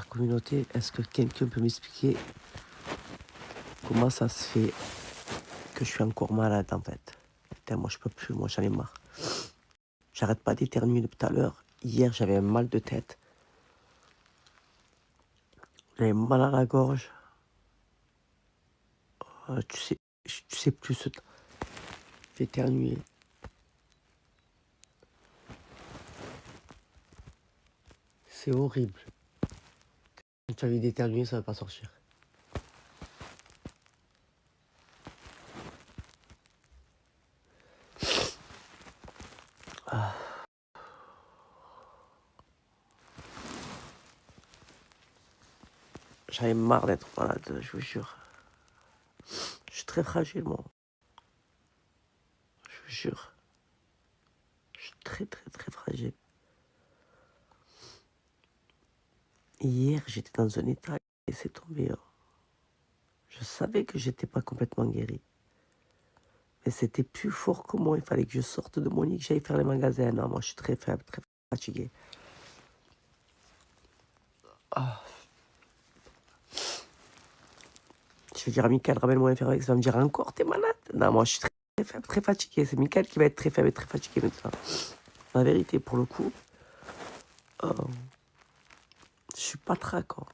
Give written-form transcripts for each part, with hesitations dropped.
Ma communauté, est-ce que quelqu'un peut m'expliquer comment ça se fait que je suis encore malade en fait? Putain, moi je peux plus, moi j'en ai marre. J'arrête pas d'éternuer depuis tout à l'heure. Hier j'avais un mal de tête. J'avais mal à la gorge. Tu sais plus ce temps. D'éternuer. C'est horrible. Quand tu as envie d'éternuer, ça va pas sortir. Ah. J'avais marre d'être malade, je vous jure. Je suis très fragile, moi. Je vous jure. Je suis très, très, très fragile. Hier, j'étais dans un état et c'est tombé. Je savais que j'étais pas complètement guéri. Mais c'était plus fort que moi. Il fallait que je sorte de mon lit, que j'aille faire les magasins. Non, moi, je suis très faible, très fatigué. Ah. Je vais dire à Mickaël, ramène-moi un Ferrex. Il va me dire encore, t'es malade? Non, moi, je suis très, très faible, très fatigué. C'est Mickaël qui va être très faible et très fatigué maintenant. La vérité, pour le coup, je suis pas trac, quoi.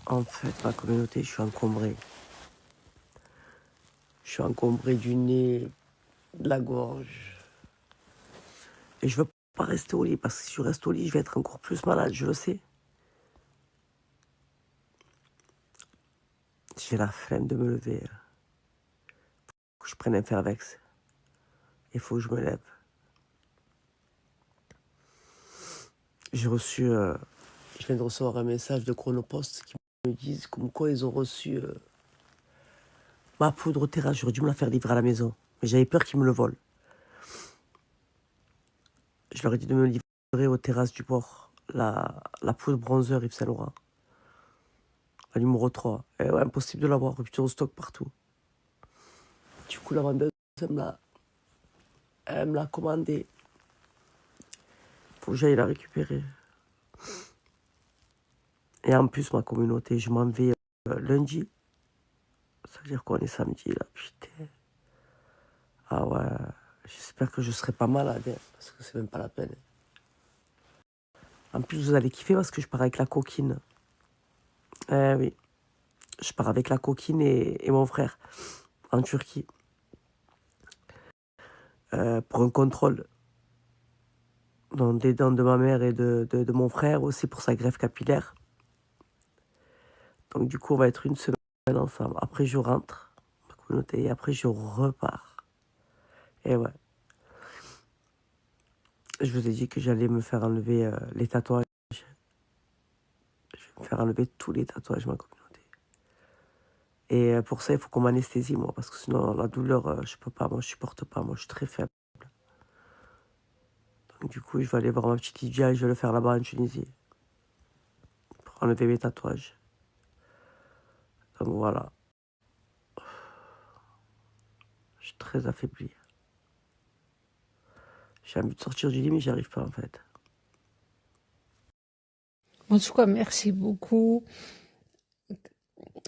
En fait, ma communauté, je suis encombré. Je suis encombré du nez, de la gorge. Et je veux pas rester au lit, parce que si je reste au lit, je vais être encore plus malade, je le sais. J'ai la flemme de me lever. Faut que je prenne un Fervex. Il faut que je me lève. J'ai reçu... je viens de recevoir un message de Chronopost qui me disent comme quoi ils ont reçu ma poudre au terrasse. J'aurais dû me la faire livrer à la maison. Mais j'avais peur qu'ils me le volent. Je leur ai dit de me livrer aux terrasses du port la poudre bronzer Yves Saint Laurent. La numéro 3. Et ouais, impossible de l'avoir. Rupture de stock partout. Du coup, la vendeuse, elle me l'a commandée. Faut que j'aille la récupérer. Et en plus, ma communauté, je m'en vais lundi. Ça veut dire qu'on est samedi, là, putain. Ah ouais, j'espère que je serai pas malade, hein, parce que c'est même pas la peine. En plus, vous allez kiffer parce que je pars avec la coquine. Eh oui, je pars avec la coquine et mon frère en Turquie. Pour un contrôle des dents de ma mère et de mon frère, aussi pour sa greffe capillaire. Donc du coup, on va être une semaine ensemble. Après, je rentre, ma communauté, et après, je repars. Et ouais. Je vous ai dit que j'allais me faire enlever les tatouages. Je vais me faire enlever tous les tatouages, ma communauté. Et pour ça, il faut qu'on m'anesthésie, moi, parce que sinon, la douleur, je peux pas, moi, je supporte pas, moi, je suis très faible. Donc du coup, je vais aller voir ma petite Lydia et je vais le faire là-bas en Tunisie. Pour enlever mes tatouages. Donc voilà. Je suis très affaibli. J'ai envie de sortir du lit, mais j'y arrive pas, en fait. En tout cas, merci beaucoup.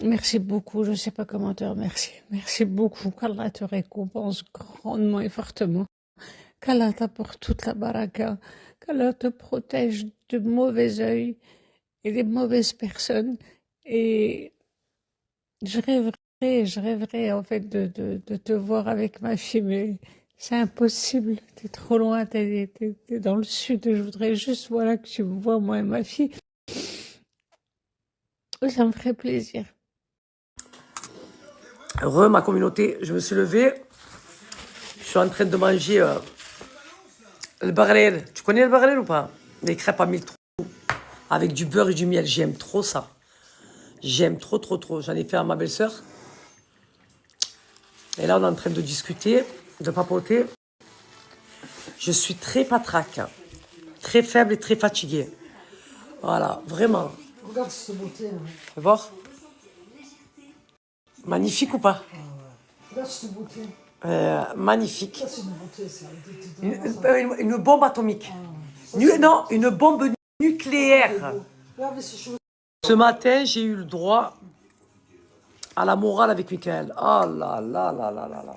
Merci beaucoup. Je ne sais pas comment te remercier. Merci beaucoup. Qu'Allah te récompense grandement et fortement. Qu'Allah t'apporte toute la baraka. Qu'Allah te protège de mauvais œils et des mauvaises personnes. Et je rêverais en fait de te voir avec ma fille, mais c'est impossible. T'es trop loin, t'es dans le sud. Je voudrais juste voilà, que tu me vois, moi et ma fille. Ça me ferait plaisir. Ma communauté, je me suis levé. Je suis en train de manger le barrel. Tu connais le barrel ou pas? Les crêpes à mille trous. Avec du beurre et du miel. J'aime trop ça. J'aime trop, trop, trop. J'en ai fait à ma belle-sœur. Et là, on est en train de discuter, de papoter. Je suis très patraque. Très faible et très fatiguée. Voilà, vraiment. Regarde cette beauté. Hein. Tu vas voir? Magnifique ou pas? Regarde cette beauté. Magnifique. Ça, c'est une beauté, ça. Une bombe atomique. Non, une bombe nucléaire. Lave ses cheveux. Ce matin, j'ai eu le droit à la morale avec Michael. Oh là là là là là là.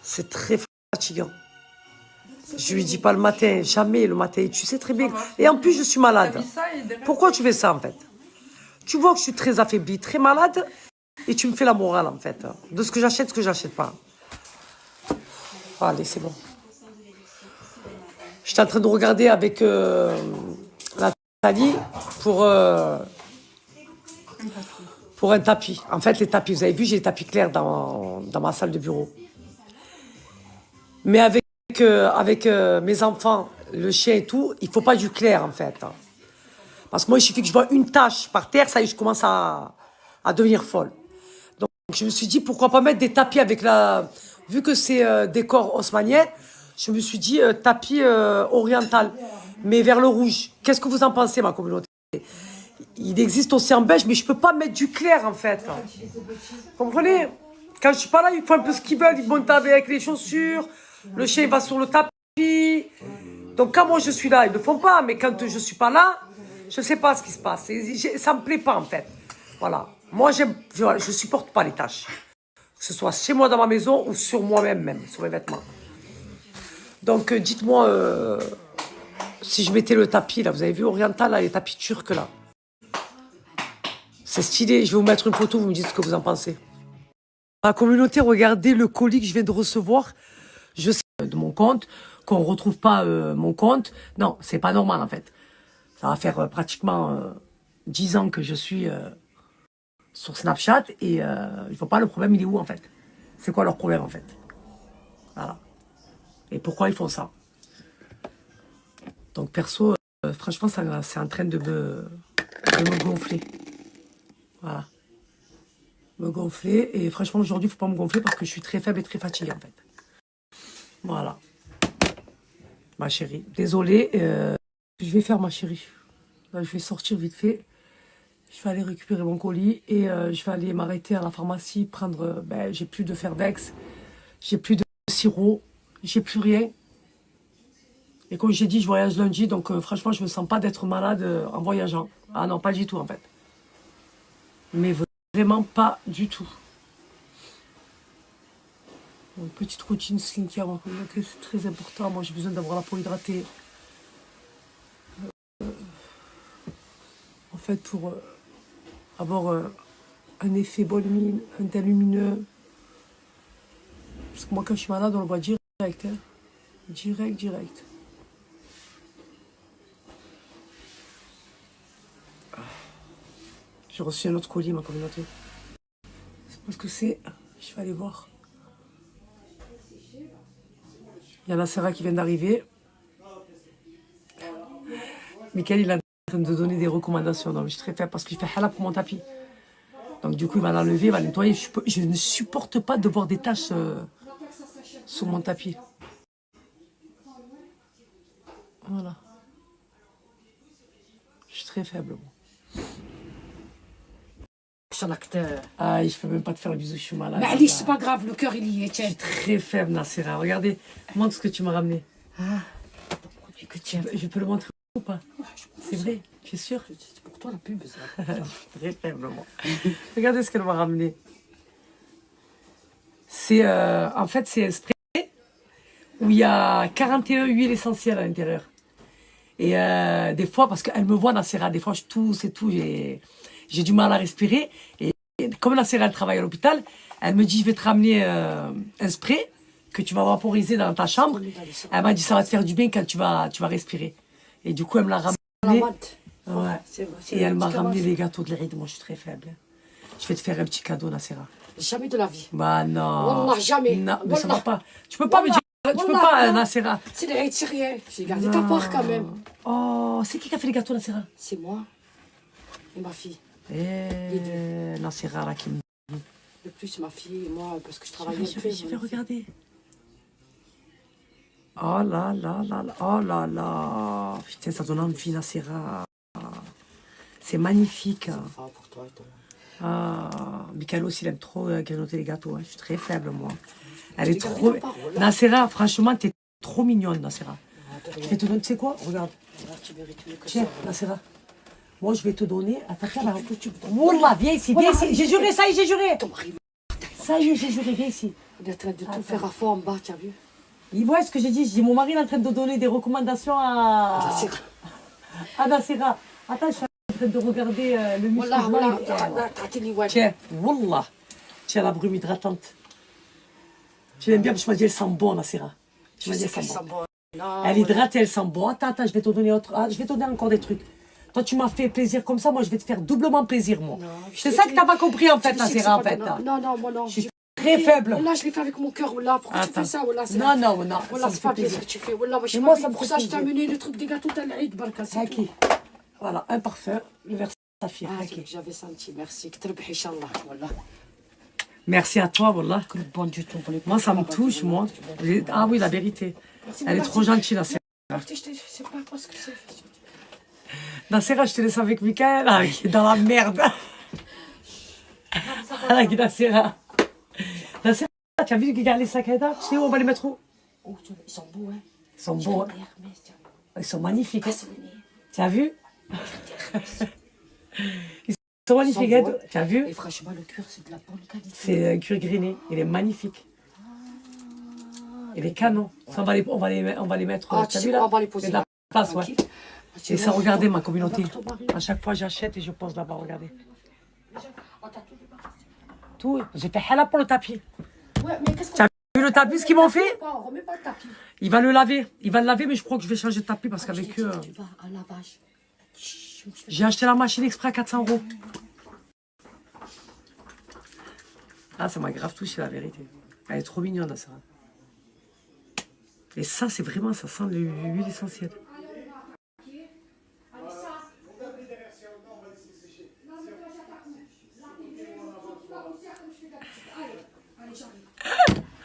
C'est très fatigant. Je lui dis pas le matin, jamais le matin. Tu sais très bien. Et en plus, je suis malade. Pourquoi tu fais ça, en fait? Tu vois que je suis très affaiblie, très malade, et tu me fais la morale, en fait. De ce que j'achète pas. Allez, c'est bon. J'étais en train de regarder avec Nathalie pour un tapis. En fait, les tapis, vous avez vu, j'ai des tapis clairs dans ma salle de bureau. Mais avec mes enfants, le chien et tout, il faut pas du clair, en fait. Parce que moi, il suffit que je vois une tache par terre, ça y est, je commence à devenir folle. Donc, je me suis dit, pourquoi pas mettre des tapis avec la... Vu que c'est décor haussmannien, je me suis dit tapis oriental, mais vers le rouge. Qu'est-ce que vous en pensez, ma communauté? Il existe aussi en beige, mais je peux pas mettre du clair, en fait. Vous comprenez? Quand je suis pas là, ils font un peu ce qu'ils veulent. Ils montent avec les chaussures. Le chien va sur le tapis. Donc, quand moi, je suis là, ils ne le font pas. Mais quand je suis pas là, je sais pas ce qui se passe. Ça me plaît pas, en fait. Voilà. Moi, je supporte pas les tâches. Que ce soit chez moi dans ma maison ou sur moi-même, même, sur mes vêtements. Donc, dites-moi si je mettais le tapis, là. Vous avez vu, oriental, là, les tapis turcs, là. C'est stylé. Je vais vous mettre une photo, vous me dites ce que vous en pensez. La communauté, regardez le colis que je viens de recevoir. Je sais de mon compte, qu'on ne retrouve pas mon compte. Non, c'est pas normal, en fait. Ça va faire pratiquement 10 ans que je suis sur Snapchat et il ne faut pas, le problème, il est où, en fait? C'est quoi leur problème, en fait? Voilà. Et pourquoi ils font ça? Donc, perso, franchement, c'est en train de me gonfler. Voilà. Me gonfler. Et franchement, aujourd'hui, il ne faut pas me gonfler parce que je suis très faible et très fatiguée, en fait. Voilà. Ma chérie. Désolée. Je vais faire, ma chérie. Là, je vais sortir vite fait. Je vais aller récupérer mon colis et je vais aller m'arrêter à la pharmacie, prendre... j'ai plus de Ferdex, j'ai plus de sirop, j'ai plus rien. Et comme j'ai dit, je voyage lundi, donc franchement, je me sens pas d'être malade en voyageant. Ah non, pas du tout, en fait. Mais vraiment pas du tout. Une petite routine skincare, c'est très important. Moi, j'ai besoin d'avoir la peau hydratée. En fait, pour avoir un effet bonne mine, un teint lumineux. Parce que moi, quand je suis malade, on le voit direct. Hein. Direct. J'ai reçu un autre colis, ma communauté. C'est parce que c'est... Je vais aller voir. Il y a la Sarah qui vient d'arriver. Michael, il est en train de donner des recommandations. Donc, je suis très faible parce qu'il fait halal pour mon tapis. Donc, du coup, il va l'enlever, il va le nettoyer. Je ne supporte pas de voir des taches sur mon tapis. Voilà. Je suis très faible. Bon. Son acteur. Ah, je peux même pas te faire le bisou, je suis malade. Mais Alice, c'est pas grave, le cœur, il y est, Je tiens. suis très faible, Nassira. Regardez, montre ce que tu m'as ramené. Ah, que tiens. Je peux le montrer ou pas? C'est vrai, tu es sûr? C'est pour toi la pub, ça. Je suis très faible, moi. Regardez ce qu'elle m'a ramené. C'est, en fait, c'est un spray où il y a 41 huiles essentielles à l'intérieur. Et des fois, parce qu'elle me voit, Nassira, des fois, je tousse et tout, j'ai du mal à respirer. Et comme Nassira, elle travaille à l'hôpital, elle me dit, je vais te ramener un spray que tu vas vaporiser dans ta chambre. Elle m'a dit, ça va te faire du bien quand tu vas respirer. Et du coup, elle me l'a ramené. Ouais. Et elle m'a ramené les gâteaux de l'Eid. Moi, je suis très faible. Je vais te faire un petit cadeau, Nassira. Jamais de la vie. Bah non. Wallah, jamais. Non, mais ça Wallah. va pas. Tu peux pas me dire. Tu peux pas, Nassira. C'est l'Eid, c'est rien. J'ai gardé ta part quand même. Oh, c'est qui a fait les gâteaux, Nassira? C'est moi et ma fille. Nassira, là, qui me... Le plus, c'est ma fille et moi, parce que je travaille Je vais regarder. Oh là là là là. Oh là là. Putain, ça donne envie, Nassira. C'est magnifique. Enfin, pour toi et toi. Ah, Michael aussi, il aime trop grignoter les gâteaux. Hein. Je suis très faible, moi. Elle est trop... Nassira, franchement, t'es trop mignonne, Nassira. de rien. Je vais te donner, tu sais quoi? Regarde. Là, tu mérites mieux que Tiens, ça. Nasera. Moi, je vais te donner. Attends, là. Wallah, viens ici, viens ici. J'ai juré, ça y est, j'ai juré. Ton mari, Ça y est, j'ai juré, viens ici. il est en train de tout faire à fond en bas, tu as vu? Il voit ce que j'ai dit. Je dis, mon mari est en train de donner des recommandations à Nasera. Attends, je suis en train de regarder le muscle. Voilà, voilà. Voilà. T'as-tu ouais. Tiens, Wallah. Tiens, la brume hydratante. Tu l'aimes bien parce que tu m'as dit, elle sent bon, Nasera. Tu Je m'as dit, sais elle qu'elle sent sent bon. bon. Non, Elle voilà. hydrate et elle sent bon. Attends, je vais te donner autre. Je vais te donner encore des trucs. Toi, tu m'as fait plaisir comme ça, moi, je vais te faire doublement plaisir, moi. Non, C'est ça que t'as pas compris, en fait, Tu sais que Nasera, en c'est fait. pas- Non, non, moi non. Je suis très faible. Là, je l'ai fait avec mon cœur. Là, pourquoi tu Attends. fais ça? Voilà, c'est Non, non, non. Voilà, ça me c'est pas fait bien ce plaisir. que tu fais. Voilà, moi, je Mais suis moi, pas ça me pour fait ça, je t'ai plaisir. amené le truc des gâteaux à l'Aïd, Barka, c'est Ok. tout. Voilà, un parfum, le verre saphir. Ah, Ok. j'avais senti, merci. Que t'as Inch'Allah, voilà. Merci à toi, Wallah. Que le bon du tout pour les Moi, ça me touche, moi. Ah oui, la vérité. Elle est trop gentille, Nasera. Je sais pas ce que c'est. Nasera, je te laisse avec Mickaël, ah, qui est dans la merde. Avec Nasera. Nasera, tu as vu qu'il y a les sacs à dos? Tu sais où on va les mettre où? Oh, ils sont beaux, hein. Ils sont beaux, hein. Hermès, tiens. Ils sont magnifiques. Hein. Ah, c'est mignon. Tu as vu? Ils sont magnifiques. Hein. beaux, hein. Tu as vu? Et franchement, le cuir, c'est de la bonne qualité. C'est un cuir grainé. Il est magnifique. Il est canon. Ça, on va les mettre. Ah, tu as tu vu sais, là? on va les poser Il y a de la là. place, ouais. Tranquille. Ah, tu Et ça, vois, regardez ma communauté. avec ton mari. À chaque fois, j'achète et je pose là-bas. Regardez. Oh, t'as tout débarrassé. Tout. J'ai fait halal pour le tapis. Ouais, mais qu'est-ce Tu as vu le tapis, ce qu'ils m'ont fait? On remet pas le tapis. Il va le laver. Il va le laver, mais je crois que je vais changer de tapis parce Je t'ai qu'avec dit eux. que tu vas à lavage. Chut, je me suis fait- J'ai acheté la machine exprès à 400 €. Ah, ça m'a grave touché, la vérité. Elle est trop mignonne, là, ça. Et ça, c'est vraiment, ça sent l'huile essentielle.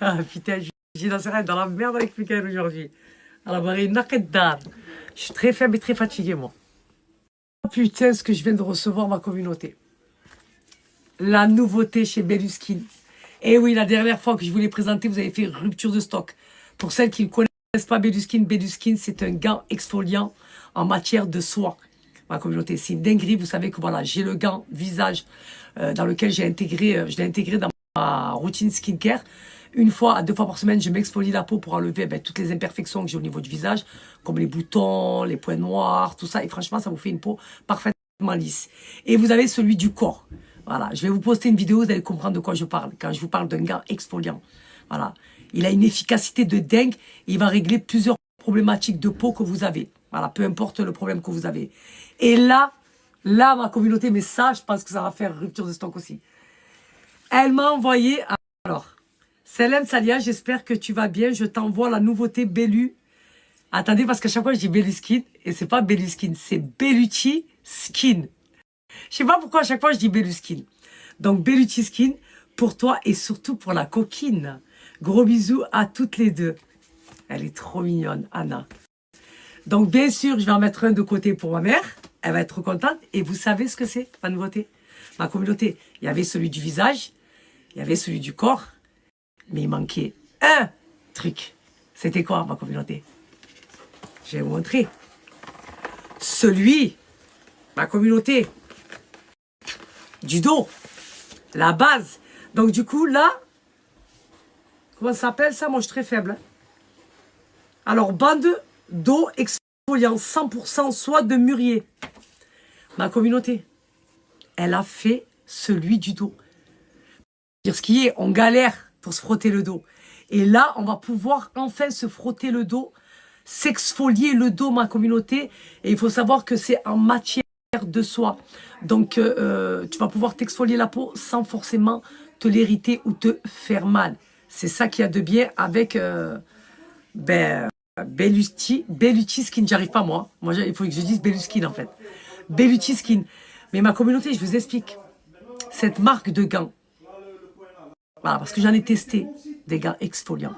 Ah, putain, j'ai dans la merde avec Mickaël aujourd'hui. Alors, je suis très faible et très fatiguée, moi. Oh, putain, ce que je viens de recevoir, ma communauté. La nouveauté chez Belluskin. Et oui, la dernière fois que je vous l'ai présenté, vous avez fait rupture de stock. Pour celles qui ne connaissent pas Belluskin, Belluskin, c'est un gant exfoliant en matière de soie. Ma communauté, c'est une dinguerie. Vous savez que voilà, j'ai le gant visage dans lequel je l'ai intégré dans ma routine skincare. Une fois à 2 fois par semaine, je m'exfolie la peau pour enlever toutes les imperfections que j'ai au niveau du visage, comme les boutons, les points noirs, tout ça. Et franchement, ça vous fait une peau parfaitement lisse. Et vous avez celui du corps. Voilà, je vais vous poster une vidéo, vous allez comprendre de quoi je parle quand je vous parle d'un gant exfoliant. Voilà, il a une efficacité de dingue. Il va régler plusieurs problématiques de peau que vous avez. Voilà, peu importe le problème que vous avez. Et là, ma communauté, mais ça, je pense que ça va faire rupture de stock aussi. Elle m'a envoyé... Alors, Selem Salia, j'espère que tu vas bien. Je t'envoie la nouveauté Bellu. Attendez, parce qu'à chaque fois, je dis Belluskin. Et c'est pas Belluskin, c'est Bellucci Skin. Je sais pas pourquoi à chaque fois, je dis Belluskin. Donc, Bellucci Skin, pour toi et surtout pour la coquine. Gros bisous à toutes les deux. Elle est trop mignonne, Anna. Donc, bien sûr, je vais en mettre un de côté pour ma mère. Elle va être contente. Et vous savez ce que c'est, ma nouveauté? Ma communauté, il y avait celui du visage. Il y avait celui du corps. Mais il manquait un truc. C'était quoi, ma communauté? Je vais vous montrer. Celui, ma communauté, du dos. La base. Donc, du coup, là, comment ça s'appelle ça? Moi, je suis très faible. Hein. Alors, bande d'eau exfoliant 100% soie de mûrier. Ma communauté, elle a fait celui du dos. Dire ce qui est, on galère pour se frotter le dos. Et là, on va pouvoir enfin se frotter le dos, s'exfolier le dos, ma communauté. Et il faut savoir que c'est en matière de soie. Donc, tu vas pouvoir t'exfolier la peau sans forcément te l'irriter ou te faire mal. C'est ça qu'il y a de bien avec Bellucci Skin. J'arrive pas, moi. Moi, il faut que je dise Belluskin, en fait. Bellucci Skin. Mais ma communauté, je vous explique. Cette marque de gants, voilà, parce que j'en ai testé des gants exfoliants.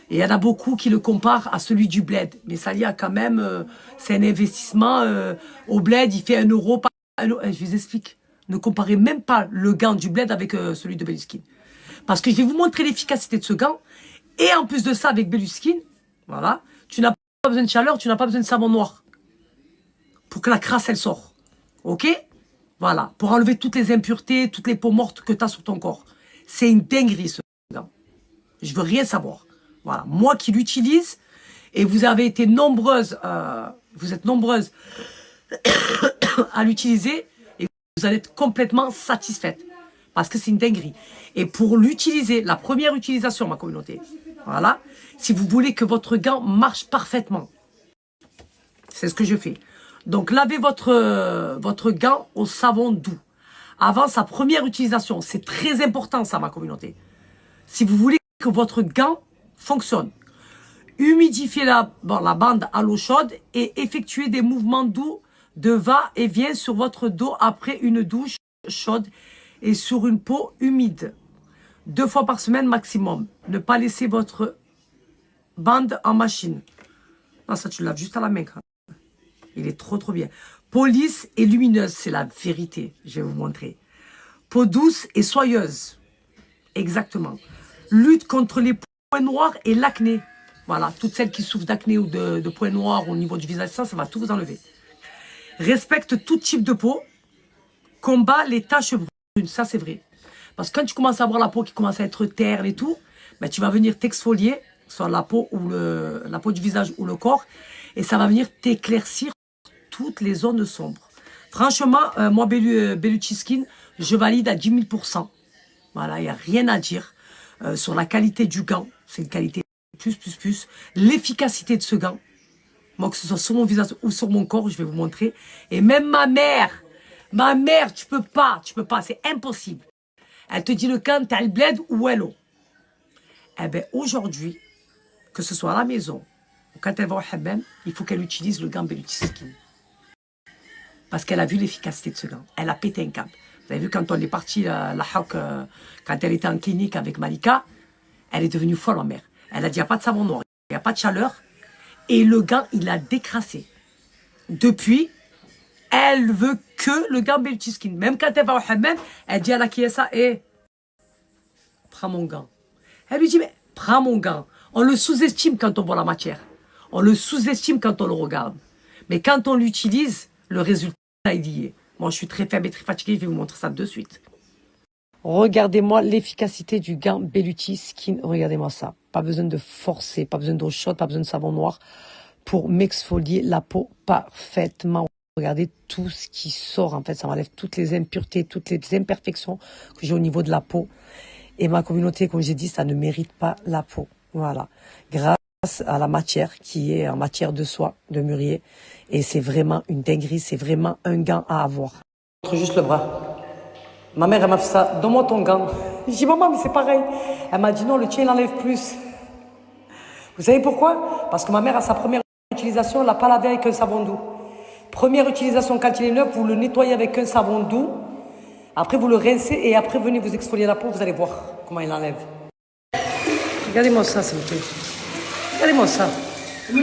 Et il y en a beaucoup qui le comparent à celui du Bled. Mais ça y a quand même, c'est un investissement. Au Bled, il fait 1 euro par... Je vous explique. Ne comparez même pas le gant du Bled avec celui de Belluskin. Parce que je vais vous montrer l'efficacité de ce gant. Et en plus de ça, avec Belluskin, voilà, tu n'as pas besoin de chaleur, tu n'as pas besoin de savon noir. Pour que la crasse, elle sort. Ok? Voilà. Pour enlever toutes les impuretés, toutes les peaux mortes que tu as sur ton corps. C'est une dinguerie, ce gant. Je veux rien savoir. Voilà. Moi qui l'utilise, et vous avez été nombreuses, vous êtes nombreuses à l'utiliser, et vous allez être complètement satisfaites. Parce que c'est une dinguerie. Et pour l'utiliser, la première utilisation, ma communauté, voilà, si vous voulez que votre gant marche parfaitement, c'est ce que je fais. Donc, lavez votre gant au savon doux. Avant sa première utilisation. C'est très important, ça, ma communauté. Si vous voulez que votre gant fonctionne, humidifiez la bande à l'eau chaude et effectuez des mouvements doux de va-et-vient sur votre dos après une douche chaude et sur une peau humide. 2 fois par semaine maximum. Ne pas laisser votre bande en machine. Non, ça, tu le laves juste à la main. Il est trop, trop bien. Peau lisse et lumineuse, c'est la vérité. Je vais vous montrer. Peau douce et soyeuse. Exactement. Lutte contre les points noirs et l'acné. Voilà, toutes celles qui souffrent d'acné ou de points noirs au niveau du visage, ça va tout vous enlever. Respecte tout type de peau. Combat les taches brunes, ça c'est vrai. Parce que quand tu commences à avoir la peau qui commence à être terne et tout, ben, tu vas venir t'exfolier, soit la peau ou la peau du visage ou le corps, et ça va venir t'éclaircir toutes les zones sombres. Franchement, moi, Bellucci Skin, je valide à 10 000%. Voilà, il n'y a rien à dire sur la qualité du gant. C'est une qualité plus. L'efficacité de ce gant. Moi, que ce soit sur mon visage ou sur mon corps, je vais vous montrer. Et même ma mère, tu peux pas, c'est impossible. Elle te dit le camp, t'as le bled ou hello. Eh bien, aujourd'hui, que ce soit à la maison ou quand elle va au hammam, il faut qu'elle utilise le gant Bellucci Skin. Parce qu'elle a vu l'efficacité de ce gant. Elle a pété un câble. Vous avez vu quand on est parti, la Hawk, quand elle était en clinique avec Malika, elle est devenue folle, ma mère. Elle a dit, il n'y a pas de savon noir, il n'y a pas de chaleur. Et le gant, il a décrassé. Depuis, elle veut que le gant Bellucci Skin. Même quand elle va au hammam, elle dit à la Kiesa, prends mon gant. Elle lui dit, mais prends mon gant. On le sous-estime quand on voit la matière. On le sous-estime quand on le regarde. Mais quand on l'utilise, le résultat, il y est. Moi, je suis très faible et très fatiguée. Je vais vous montrer ça de suite. Regardez-moi l'efficacité du gant Bellucci Skin. Regardez-moi ça. Pas besoin de forcer, pas besoin d'eau chaude, pas besoin de savon noir pour m'exfolier la peau parfaitement. Regardez tout ce qui sort. En fait, ça m'enlève toutes les impuretés, toutes les imperfections que j'ai au niveau de la peau. Et ma communauté, comme j'ai dit, ça ne mérite pas la peau. Voilà. Grâce à la matière qui est en matière de soie, de mûrier. Et c'est vraiment une dinguerie, c'est vraiment un gant à avoir. Montre juste le bras. Ma mère, elle m'a fait ça. Donne-moi ton gant. J'ai dit, maman, mais c'est pareil. Elle m'a dit, non, le tien, il enlève plus. Vous savez pourquoi? Parce que ma mère, à sa première utilisation, elle l'a pas lavé avec un savon doux. Première utilisation, quand il est neuf, vous le nettoyez avec un savon doux. Après, vous le rincez et après, venez vous exfolier la peau. Vous allez voir comment il enlève. Regardez-moi ça, s'il vous plaît. Regardez-moi ça. Tu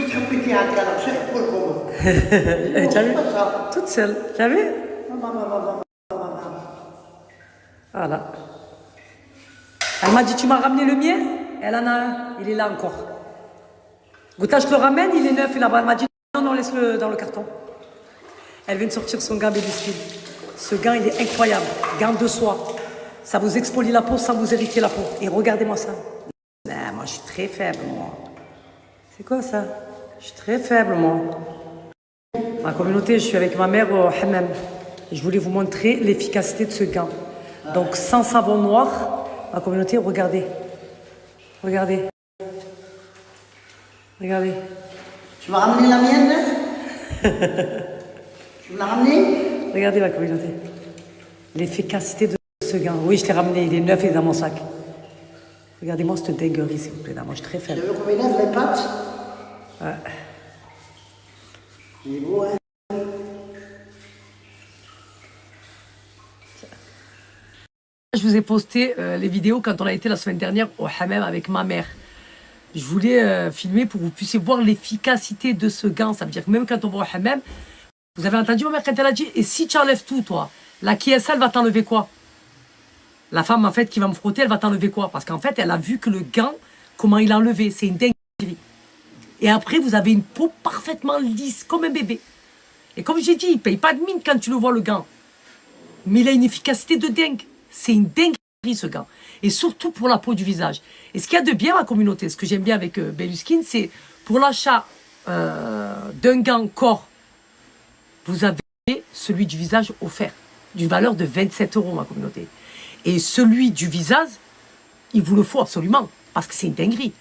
as vu? Toute seule. Tu as vu? Voilà. Elle m'a dit, tu m'as ramené le mien? Elle en a un. Il est là encore. Gouta, je te le ramène, il est neuf. Il là-bas. Elle m'a dit, non, laisse-le dans le carton. Elle vient de sortir son gant Bellucci. Ce gant, il est incroyable. Gant de soie. Ça vous exfolie la peau sans vous irriter la peau. Et regardez-moi ça. Moi, je suis très faible, moi. C'est quoi ça? Je suis très faible, moi. Ma communauté, je suis avec ma mère au hammam. Je voulais vous montrer l'efficacité de ce gant. Donc, sans savon noir, ma communauté, regardez. Regardez. Regardez. Tu m'as ramené la mienne? Tu me l'as ramené? Regardez ma communauté. L'efficacité de ce gant. Oui, je l'ai ramené, il est neuf et dans mon sac. Regardez-moi cette dinguerie, s'il vous plaît. Là, moi, je suis très faible. Tu veux qu'on m'élève les pattes? Ouais. Il est beau, hein? Je vous ai posté les vidéos quand on a été la semaine dernière au hammam avec ma mère. Je voulais filmer pour que vous puissiez voir l'efficacité de ce gant. Ça veut dire que même quand on va au hammam, vous avez entendu ma mère quand elle a dit, et si tu enlèves tout, toi, la Kiesa, elle va t'enlever quoi? La femme, en fait, qui va me frotter, elle va t'enlever quoi? Parce qu'en fait, elle a vu que le gant, comment il a enlevé. C'est une dinguerie. Et après, vous avez une peau parfaitement lisse, comme un bébé. Et comme j'ai dit, il ne paye pas de mine quand tu le vois, le gant. Mais il a une efficacité de dingue. C'est une dinguerie, ce gant. Et surtout pour la peau du visage. Et ce qu'il y a de bien, ma communauté, ce que j'aime bien avec Belluskin, c'est pour l'achat d'un gant corps, vous avez celui du visage offert, d'une valeur de 27 €, ma communauté. Et celui du visage, il vous le faut absolument, parce que c'est une dinguerie.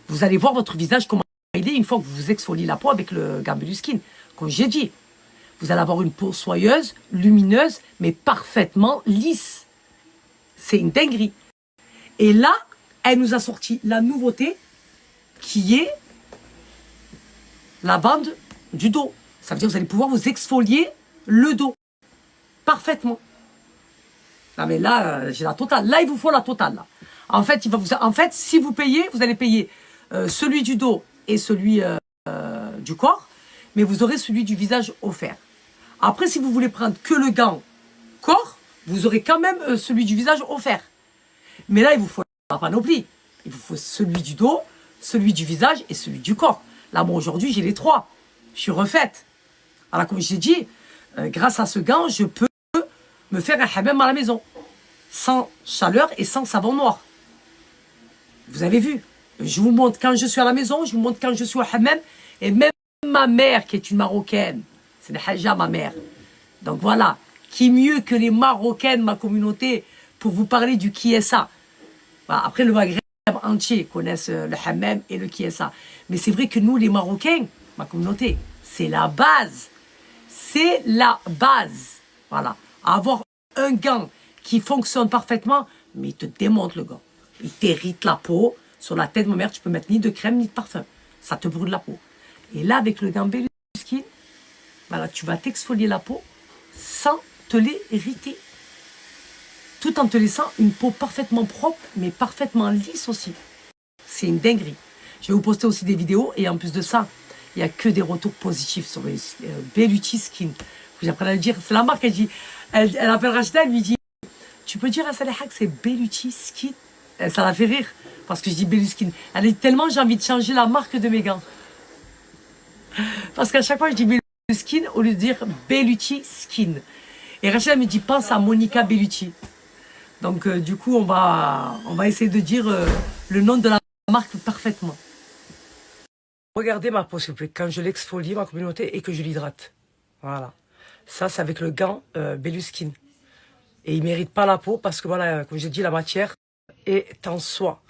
Vous allez voir votre visage comment il est une fois que vous exfoliez la peau avec le gant Belluskin. Comme j'ai dit, vous allez avoir une peau soyeuse, lumineuse, mais parfaitement lisse. C'est une dinguerie. Et là, elle nous a sorti la nouveauté qui est la bande du dos. Ça veut dire que vous allez pouvoir vous exfolier le dos. Parfaitement. Non mais là, j'ai la totale. Là, il vous faut la totale. Là. En fait, si vous payez, vous allez payer celui du dos et celui du corps, mais vous aurez celui du visage offert. Après, si vous voulez prendre que le gant corps, vous aurez quand même celui du visage offert. Mais là, il vous faut la panoplie. Il vous faut celui du dos, celui du visage et celui du corps. Là, moi, aujourd'hui, j'ai les trois. Je suis refaite. Alors, comme j'ai dit, grâce à ce gant, je peux me faire un hammam à la maison. Sans chaleur et sans savon noir. Vous avez vu. Je vous montre quand je suis à la maison, je vous montre quand je suis au hammam. Et même ma mère, qui est une Marocaine, c'est le Hajja, ma mère. Donc voilà, qui mieux que les Marocaines, ma communauté, pour vous parler du qui est ça. Voilà, après, le Maghreb entier connaissent le hammam et le qui est ça. Mais c'est vrai que nous, les Marocains, ma communauté, c'est la base. C'est la base. Voilà. Avoir un gant qui fonctionne parfaitement, mais il te démonte le gant. Il t'hérite la peau. Sur la tête de ma mère, tu peux mettre ni de crème ni de parfum. Ça te brûle la peau. Et là, avec le gant Belluskin, voilà, tu vas t'exfolier la peau sans te l'hériter. Tout en te laissant une peau parfaitement propre, mais parfaitement lisse aussi. C'est une dinguerie. Je vais vous poster aussi des vidéos. Et en plus de ça, il n'y a que des retours positifs sur Belluti Skin. J'apprends à le dire. C'est la marque, elle appelle Rachida, elle lui dit, tu peux dire à Saleha que c'est Belluti Skin? Ça la fait rire, parce que je dis Belluskin. Elle est tellement, j'ai envie de changer la marque de mes gants. Parce qu'à chaque fois, je dis Belluskin au lieu de dire Belluti Skin. Et Rachida me dit, pense à Monica Belluti. Donc, du coup, on va essayer de dire le nom de la marque parfaitement. Regardez ma peau, s'il vous plaît, quand je l'exfolie, ma communauté, et que je l'hydrate. Voilà. Ça, c'est avec le gant Belluskin. Et il ne mérite pas la peau parce que, voilà, comme j'ai dit, la matière est en soie.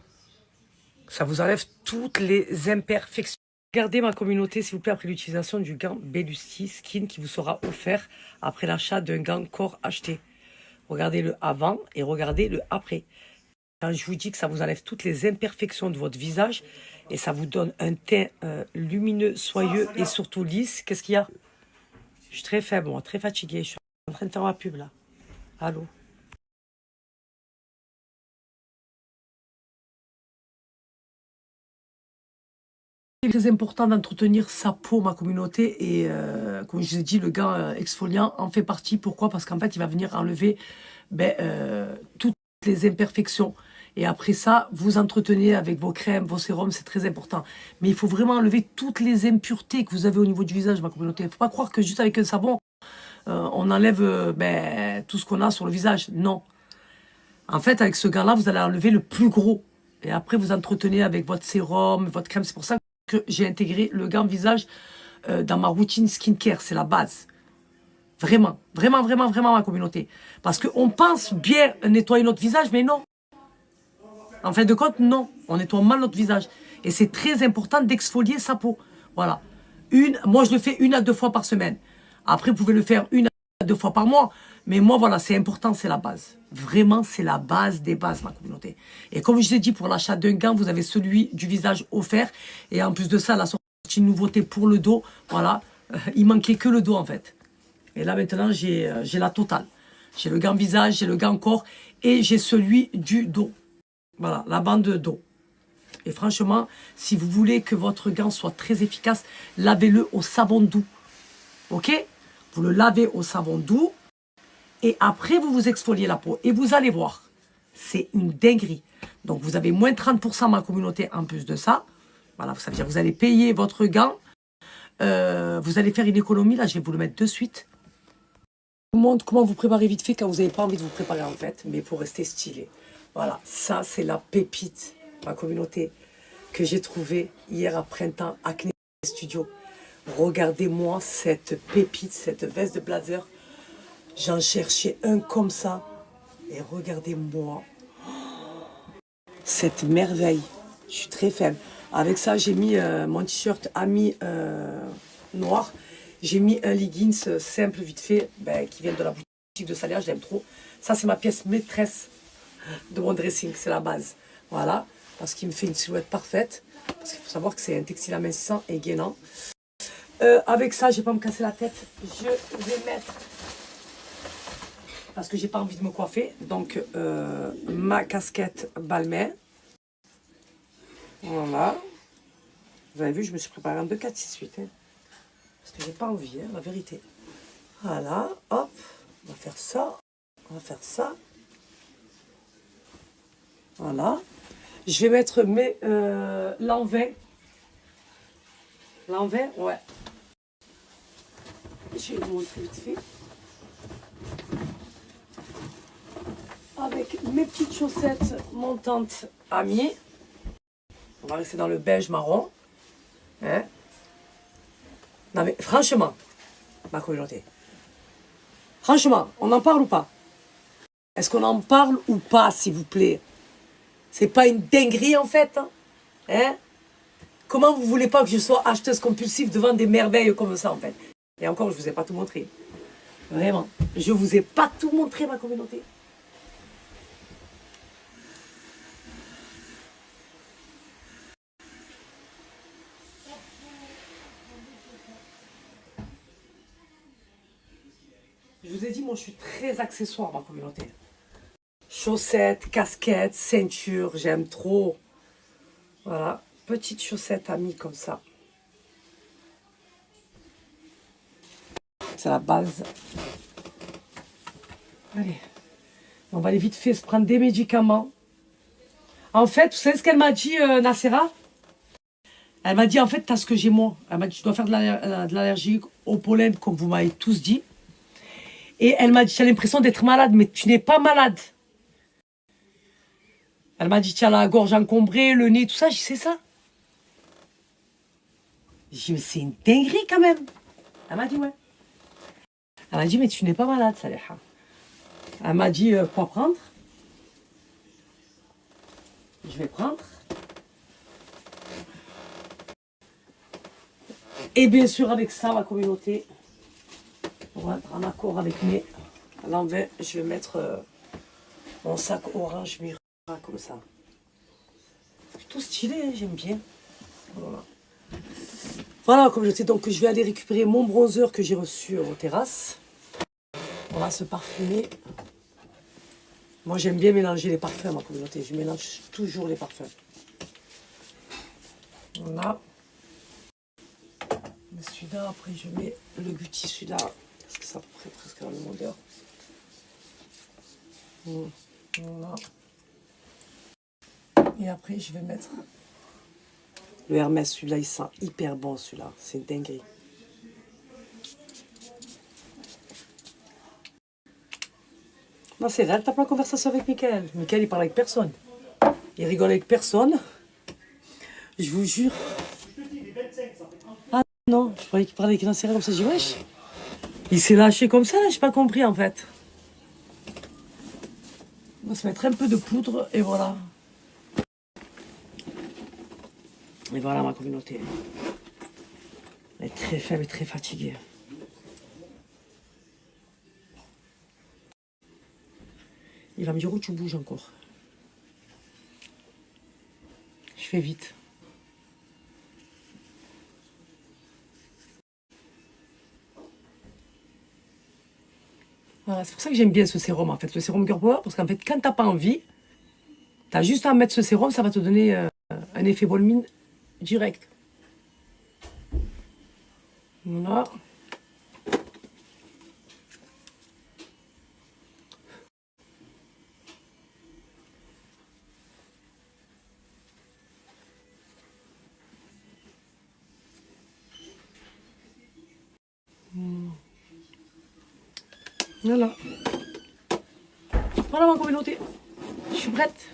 Ça vous enlève toutes les imperfections. Regardez ma communauté, s'il vous plaît, après l'utilisation du gant Belluti Skin qui vous sera offert après l'achat d'un gant corps acheté. Regardez le avant et regardez le après. Quand je vous dis que ça vous enlève toutes les imperfections de votre visage et ça vous donne un teint lumineux, soyeux et surtout lisse, qu'est-ce qu'il y a? Je suis très faible, moi, très fatiguée. Je suis en train de faire ma pub, là. Allô? C'est très important d'entretenir sa peau, ma communauté. Et comme je vous ai dit, le gant exfoliant en fait partie. Pourquoi? Parce qu'en fait, il va venir enlever toutes les imperfections. Et après ça, vous entretenez avec vos crèmes, vos sérums, c'est très important. Mais il faut vraiment enlever toutes les impuretés que vous avez au niveau du visage, ma communauté. Il ne faut pas croire que juste avec un savon, on enlève tout ce qu'on a sur le visage. Non. En fait, avec ce gant-là, vous allez enlever le plus gros. Et après, vous entretenez avec votre sérum, votre crème. C'est pour ça que j'ai intégré le gant visage dans ma routine skincare. C'est la base. Vraiment, vraiment, vraiment, vraiment, ma communauté. Parce qu'on pense bien nettoyer notre visage, mais non. En fin de compte, non. On nettoie mal notre visage. Et c'est très important d'exfolier sa peau. Voilà. Moi, je le fais 1 à 2 fois par semaine. Après, vous pouvez le faire 1 à 2 fois par mois. Mais moi, voilà, c'est important, c'est la base. Vraiment, c'est la base des bases, ma communauté. Et comme je vous ai dit, pour l'achat d'un gant, vous avez celui du visage offert. Et en plus de ça, la sortie une nouveauté pour le dos. Voilà. Il manquait que le dos, en fait. Et là, maintenant, j'ai la totale. J'ai le gant visage, j'ai le gant corps et j'ai celui du dos. Voilà, la bande de dos. Et franchement, si vous voulez que votre gant soit très efficace, lavez-le au savon doux. Ok? Vous le lavez au savon doux. Et après, vous vous exfoliez la peau. Et vous allez voir. C'est une dinguerie. Donc, vous avez moins 30% ma communauté en plus de ça. Voilà, ça veut dire que vous allez payer votre gant. Vous allez faire une économie. Là, je vais vous le mettre de suite. Je vous montre comment vous préparer vite fait quand vous n'avez pas envie de vous préparer en fait, mais pour rester stylé. Voilà, ça c'est la pépite, ma communauté, que j'ai trouvée hier à printemps à Acne Studio. Regardez-moi cette pépite, cette veste de blazer. J'en cherchais un comme ça. Et regardez-moi cette merveille. Je suis très faible. Avec ça, j'ai mis mon t-shirt ami noir. J'ai mis un leggings simple, vite fait, qui vient de la boutique de Salia. Je l'aime trop. Ça, c'est ma pièce maîtresse de mon dressing. C'est la base. Voilà. Parce qu'il me fait une silhouette parfaite. Parce qu'il faut savoir que c'est un textile amincissant et gainant. Avec ça, je ne vais pas me casser la tête. Je vais mettre... Parce que j'ai pas envie de me coiffer. Donc, ma casquette Balmain. Voilà. Vous avez vu, je me suis préparée en 2, 4, 6, 8. Hein. Parce que j'ai pas envie, hein, la vérité. Voilà, hop. On va faire ça. On va faire ça. Voilà. Je vais mettre mes l'an 20. L'an 20, ouais. Je vais vous montrer vite fait. Avec mes petites chaussettes montantes amies. On va rester dans le beige marron. Hein? Non mais franchement, ma communauté. Franchement, on en parle ou pas? Est-ce qu'on en parle ou pas, s'il vous plaît? C'est pas une dinguerie en fait, hein? Comment vous voulez pas que je sois acheteuse compulsive devant des merveilles comme ça en fait? Et encore, je vous ai pas tout montré. Vraiment. Je vous ai pas tout montré, ma communauté. Je vous ai dit, moi, je suis très accessoire, ma communauté. Chaussettes, casquettes, ceinture, j'aime trop. Voilà, petite chaussette amie comme ça. C'est la base. Allez, on va aller vite fait se prendre des médicaments. En fait, vous savez ce qu'elle m'a dit, Nacera? Elle m'a dit, en fait, t'as ce que j'ai moi. Elle m'a dit, tu dois faire de l'allergie au pollen, comme vous m'avez tous dit. Et elle m'a dit, tu as l'impression d'être malade, mais tu n'es pas malade. Elle m'a dit, tu as la gorge encombrée, le nez, tout ça. J'ai dit, c'est ça. J'ai dit, mais c'est une dinguerie quand même. Elle m'a dit, ouais. Elle m'a dit, mais tu n'es pas malade, Saliha. Elle m'a dit, quoi prendre? Je vais prendre. Et bien sûr, avec ça, ma communauté, on va être en accord avec mes l'envers. Je vais mettre mon sac orange Mira comme ça. C'est plutôt stylé, hein, j'aime bien. Voilà. Voilà, comme je sais, donc je vais aller récupérer mon bronzer que j'ai reçu aux terrasses. On va se parfumer. Moi, j'aime bien mélanger les parfums, ma communauté. Je mélange toujours les parfums. Voilà. Celui-là, après, je mets le Gucci, celui-là. Parce que ça prend presque la même odeur. Voilà. Et après, je vais mettre le Hermès. Celui-là, il sent hyper bon, celui-là. C'est une dinguerie. Non, c'est réel, t'as pas la conversation avec Mickaël. Mickaël, il parle avec personne. Il rigole avec personne. Je vous jure. Ah non, je croyais qu'il parlait avec un serré comme ça. Je dis, wesh. Il s'est lâché comme ça, là, j'ai pas compris en fait. On va se mettre un peu de poudre et voilà. Et voilà ma communauté. Elle est très faible et très fatiguée. Il va me dire où tu bouges encore. Je fais vite. Voilà, c'est pour ça que j'aime bien ce sérum en fait, le sérum Girl Power, parce qu'en fait quand t'as pas envie, t'as juste à mettre ce sérum, ça va te donner un effet bolmine direct. Voilà. Voilà. Voilà ma communauté. Je suis prête.